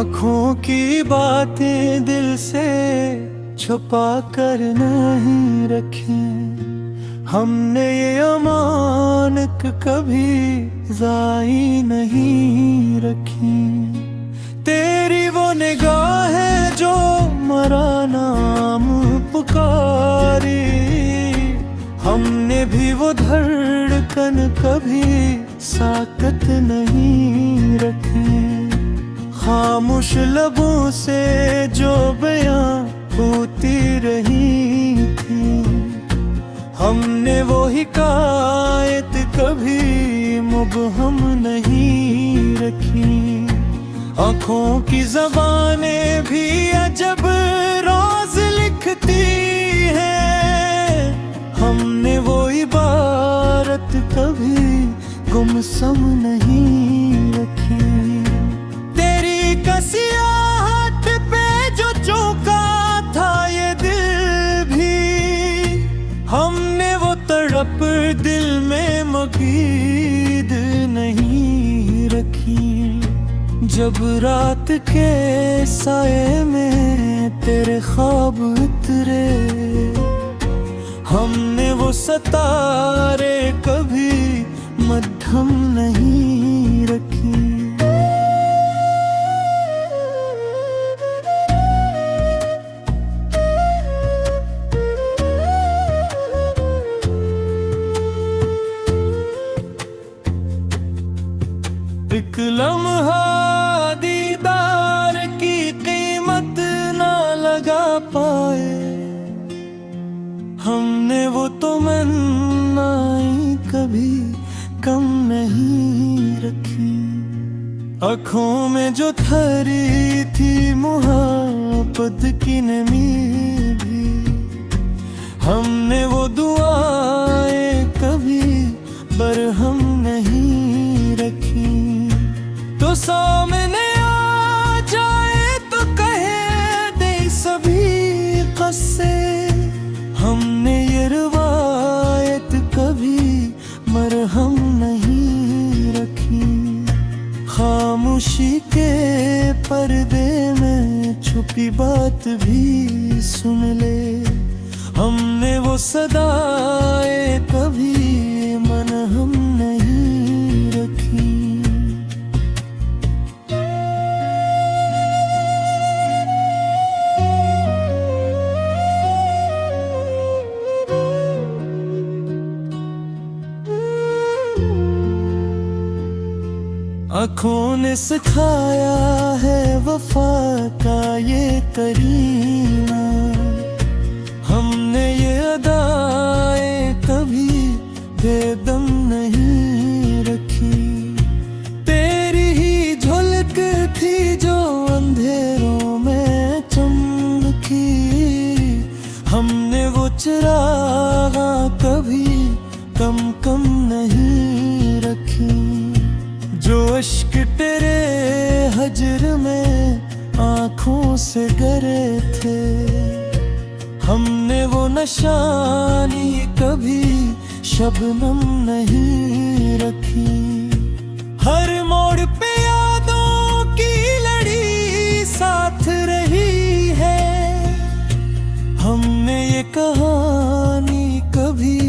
आँखों की बातें दिल से छुपा कर नहीं रखी। हमने ये अमानत कभी जाई नहीं रखी। तेरी वो निगाह है जो मरा नाम पुकारी। हमने भी वो धड़कन कभी साकत नहीं रखी। खामोश लबों से जो बयां होती रही थी। हमने वो हिकायत कभी मुबहम नहीं रखी। आँखों की ज़बानें भी अजब राज लिखती हैं। हमने वो इबारत कभी गुमसुम नहीं रखी। तेरी कसियाहट पे जो चौंका था ये दिल भी, हमने वो तड़प दिल में मकीद नहीं रखी। जब रात के साये में तेरे ख्वाब उतरे, हमने वो सितारे कभी मध्यम नहीं रखी। एक लम्हा दीदार की कीमत ना लगा पाए। हमने वो तमन्नाएं कभी कम नहीं रखी। आँखों में जो ठहरी थी मोहब्बत की नमी भी, हमने वो दुआएं कभी बरहम नहीं रखी। तो सामने आ जाए तो कहे दे सभी किस्से। हमने ये रिवायत कभी मरहम नहीं रखी। खामोशी के पर्दे में छुपी बात भी सुन ले। हमने वो सदाएं कभी मनहम नहीं रखी। आँखों ने सिखाया है वफा का ये करीना। हमने ये अदाएं कभी बेदम नहीं रखी। तेरी ही झलक थी जो अंधेरों में चमकी। हमने वो चिरागा कभी कम कम नहीं रखी। जो इश्क तेरे हजर में आँखों से गिरे थे, हमने वो निशानी कभी शबनम नहीं रखी। हर मोड़ पे यादों की लड़ी साथ रही है। हमने ये कहानी कभी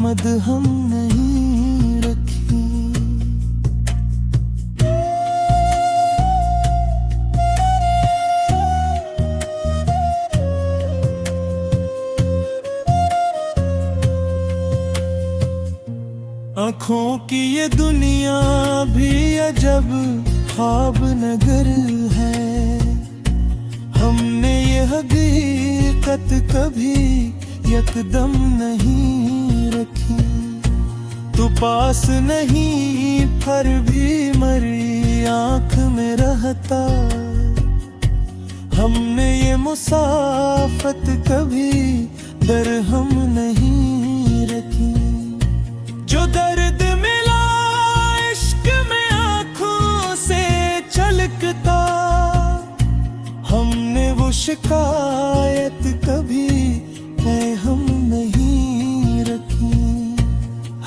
मदहम नहीं रखी। आँखों की ये दुनिया भी अजब ख्वाब नगर है। हमने ये हकीकत कभी यकदम नहीं रखी। तू पास नहीं पर भी मरी आँख में रहता। हमने ये मुसाफत कभी दरहम नहीं रखी। जो दर्द मिला इश्क में आँखों से छलकता, हमने वो शिकायत कभी हम नहीं रखी।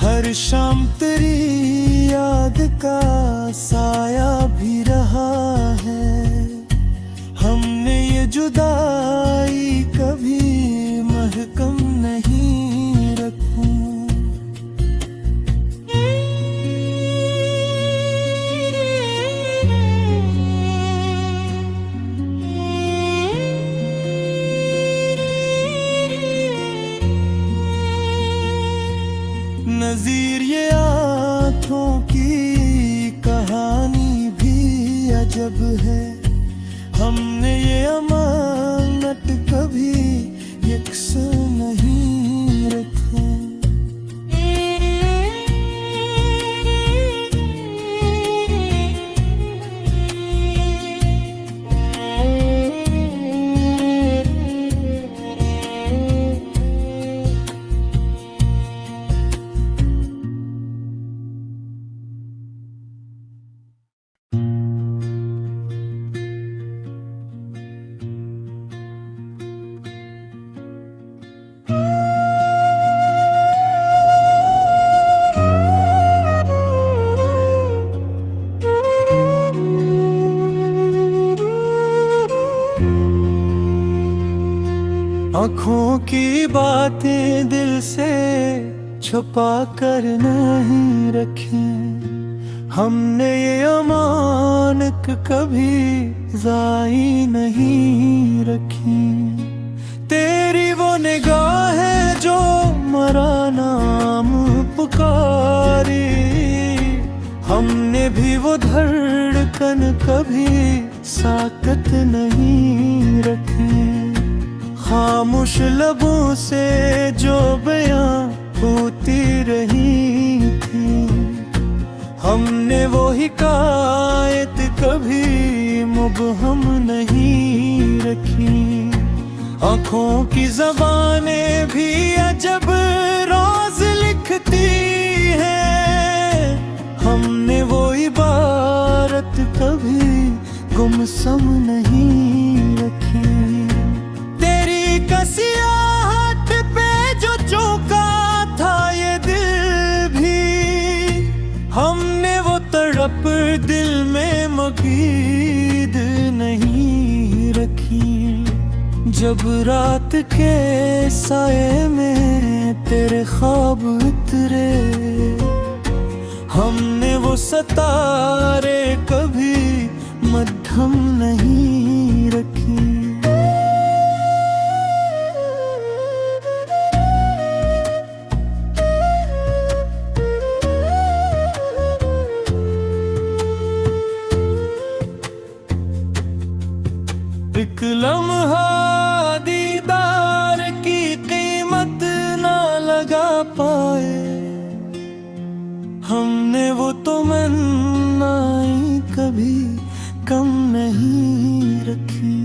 हर शाम तेरी याद का साया भी रहा है। जुदाई कभी महकम नहीं रखूं। नज़ीर ये आँखों की कहानी भी अजब है, हमने ये अमानत कभी यकसा नहीं रखी। आँखों की बातें दिल से छुपा कर नहीं रखी, हमने ये अमानत कभी ज़ाई नहीं रखी। तेरी वो निगाह है जो मरा नाम पुकारी, हमने भी वो धड़कन कभी साकत नहीं रखी। खामोश लबों से जो बयां होती रही थी, हमने वो हिकायत कभी मुबहम नहीं रखी। आँखों की ज़बानें भी अजब राज लिखती हैं, हमने वो इबारत कभी गुमसम नहीं रखी। सियाहत पे जो चौंका था ये दिल भी, हमने वो तड़प दिल में मकीद नहीं रखी। जब रात के साए में तेरे ख्वाब उतरे, हमने वो सितारे कभी मध्यम नहीं रखी। एक लम्हा दीदार की कीमत ना लगा पाए, हमने वो तो मन्नाई कभी कम नहीं रखी।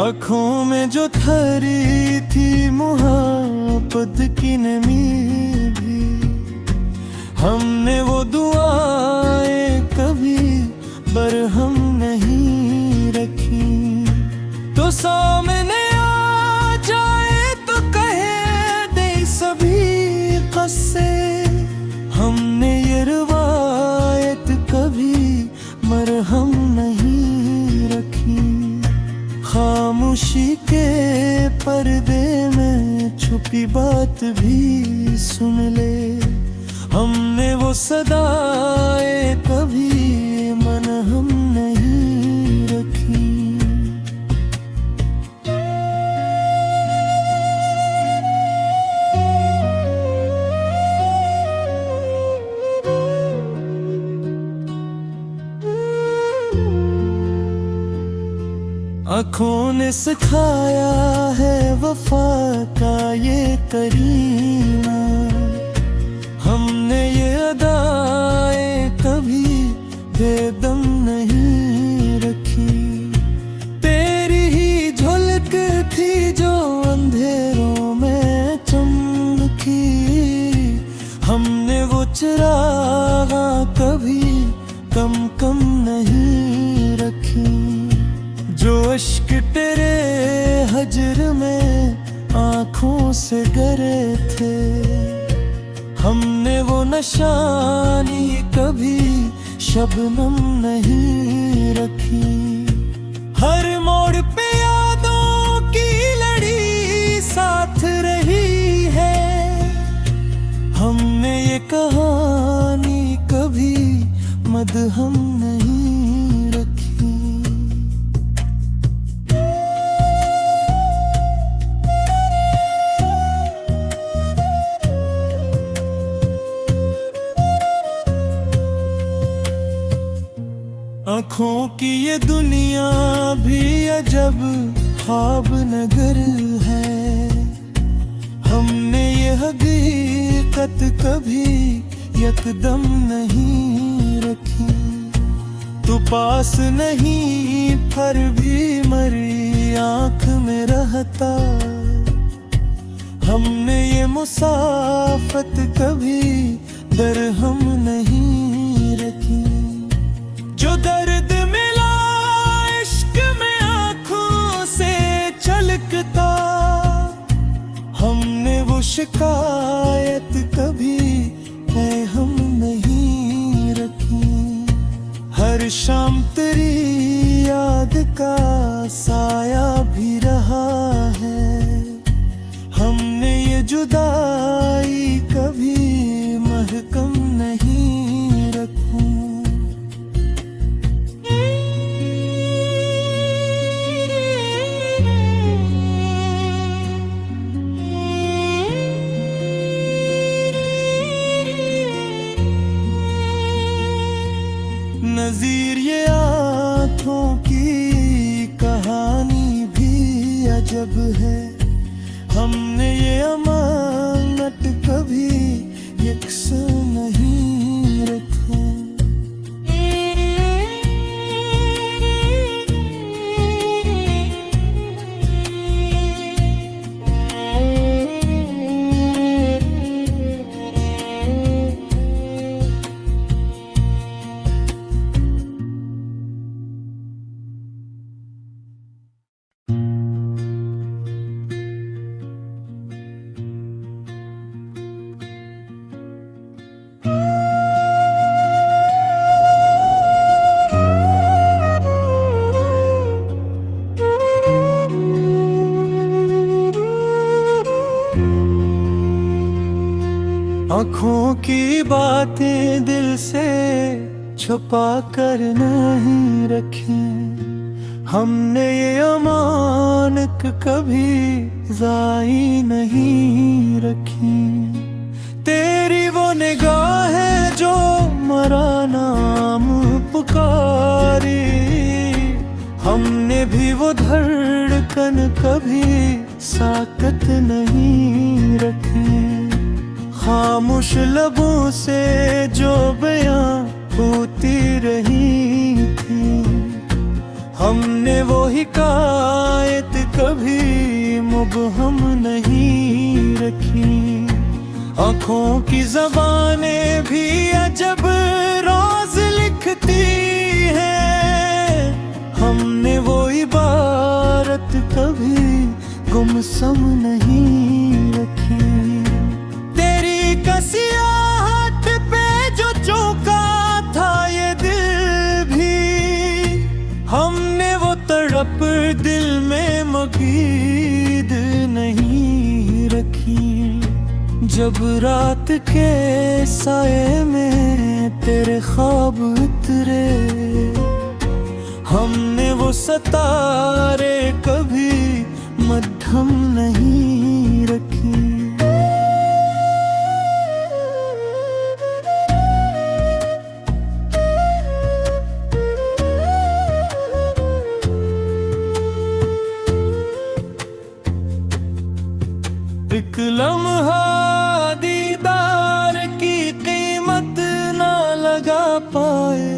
आँखों में जो ठहरी थी मुहब्बत की नमी भी, हमने वो दुआएं कभी बरहम नहीं रखी। तो सामने आ जाए तो कहे दे सभी क़स्से, हमने ये रिवायत कभी मरहम नहीं रखी। खामोशी के पर्दे में छुपी बात भी सुन ले, हमने वो सदाएं कभी मनहम नहीं रखी। आँखों ने सिखाया है वफा का ये करीना, हमने ये अदाएं कभी बेदम नहीं रखी। तेरी ही झलक थी जो अंधेरों में चमकी, हमने वो चिरागा कभी कम कम नहीं रखी। जो अश्क तेरे हजर में आँखों से गिरे थे, हमने वो निशानी कभी शबनम नहीं रखी। हर मोड़ पे साथ रही है। हमने ये कहानी कभी मदहम नहीं रखी। आँखों की ये दुनिया भी अजब ख्वाब नगर है। हमने ये हकीकत कभी यकदम नहीं रखी। तू पास नहीं फिर भी मरी आँख में रहता। हमने ये मुसाफत कभी दरहम नहीं रखी। जो दर्द मिला इश्क में आँखों से छलकता, हमने वो शिकायत कभी हम नहीं रखी। हर शाम तेरी याद का साया भी रहा है। हमने ये जुदाई कभी महकम नहीं रखी। नज़ीर ये आँखों की कहानी भी अजब है। हमने ये अमानत कभी यकसा नहीं रखा। आँखों की बातें दिल से छुपा कर नहीं रखी। हमने ये अमानत कभी ज़ाई नहीं रखी। तेरी वो निगाह है जो मरा नाम पुकारी। हमने भी वो धड़कन कभी साकत नहीं रखी। खामोश लबों से जो बयां होती रही थी, हमने वो हिकायत कभी मुबहम नहीं रखी। आँखों की ज़बानें भी अजब राज लिखती हैं। हमने वो इबारत कभी गुमसुम नहीं रखी। सियाहत पे जो चौंका था ये दिल भी, हमने वो तड़प दिल में मकीद नहीं रखी। जब रात के साए में तेरे ख्वाब उतरे, हमने वो सितारे कभी मध्यम नहीं रखी। एक लम्हा दीदार की कीमत ना लगा पाए।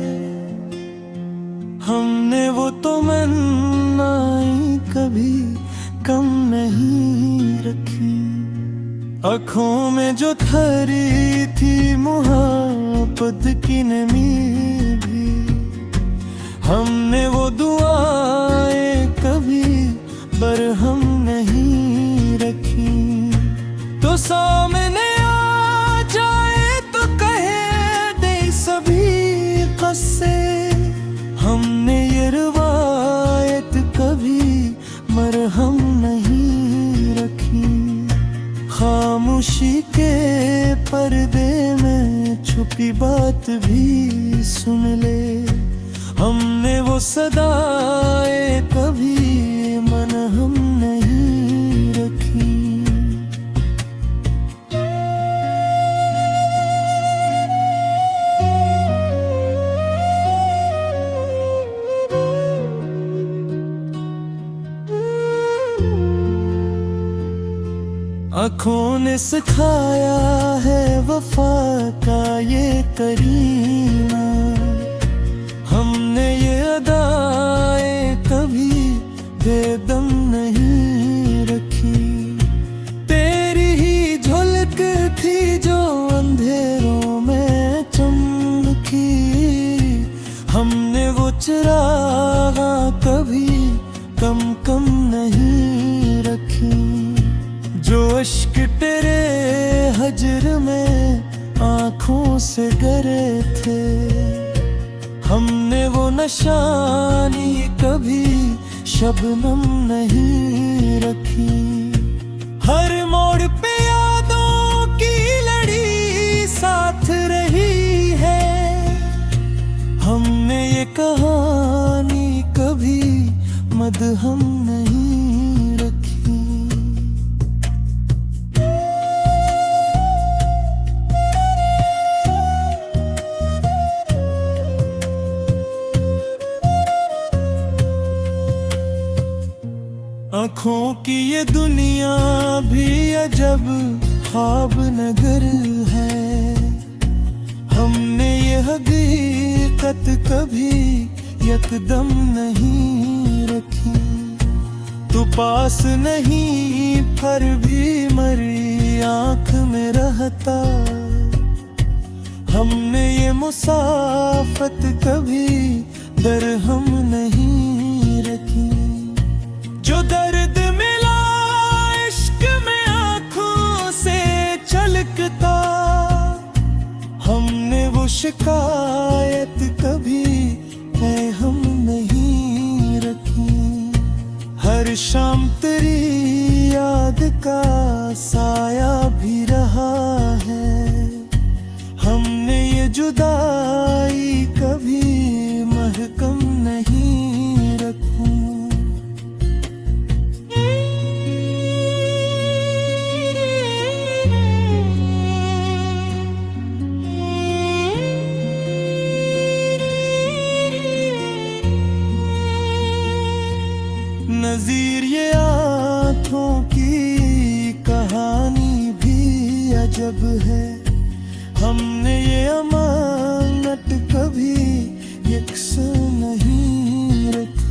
हमने वो तो मन्नाई कभी कम नहीं रखी। आँखों में जो ठहरी थी मोहब्बत की नमी भी, हमने वो दुआएं कभी बरहम नहीं रखी। तो सामने आ जाए तो कहे दे सभी कस्से, हमने ये रवायत कभी मरहम नहीं रखी। छुपी बात भी सुन ले। हमने वो सदाए कभी मन हम नहीं रखी। आँखों ने सिखाया है वफा का ये करीना। हमने ये अदाएं कभी बेदम नहीं रखी। तेरी ही झलक थी जो अंधेरों में चमकी। हमने वो चिरागा कभी कम कम नहीं रखी। जो अश्क तेरे हजर में आँखों से गिरे थे, हमने वो निशानी कभी शबनम नहीं रखी। हर मोड़ पे यादों की लड़ी साथ रही है। हमने ये कहानी कभी मदहम नहीं रखी। आँखों की ये दुनिया भी अजब ख्वाब नगर है। हमने ये हकीकत कभी यकदम नहीं रखी। तू पास नहीं फिर भी मरी आँख में रहता। हमने ये मुसाफत कभी दरहम नहीं रखी। जो दर्द मिला इश्क में आँखों से छलकता। हमने वो शिकायत कभी हम नहीं रखी। हर शाम तेरी याद का साया भी रहा है। हमने ये जुदाई कभी महकम नहीं रखी। नज़ीर ये आँखों की कहानी भी अजब है। हमने ये अमानत कभी यकसा नहीं रखी।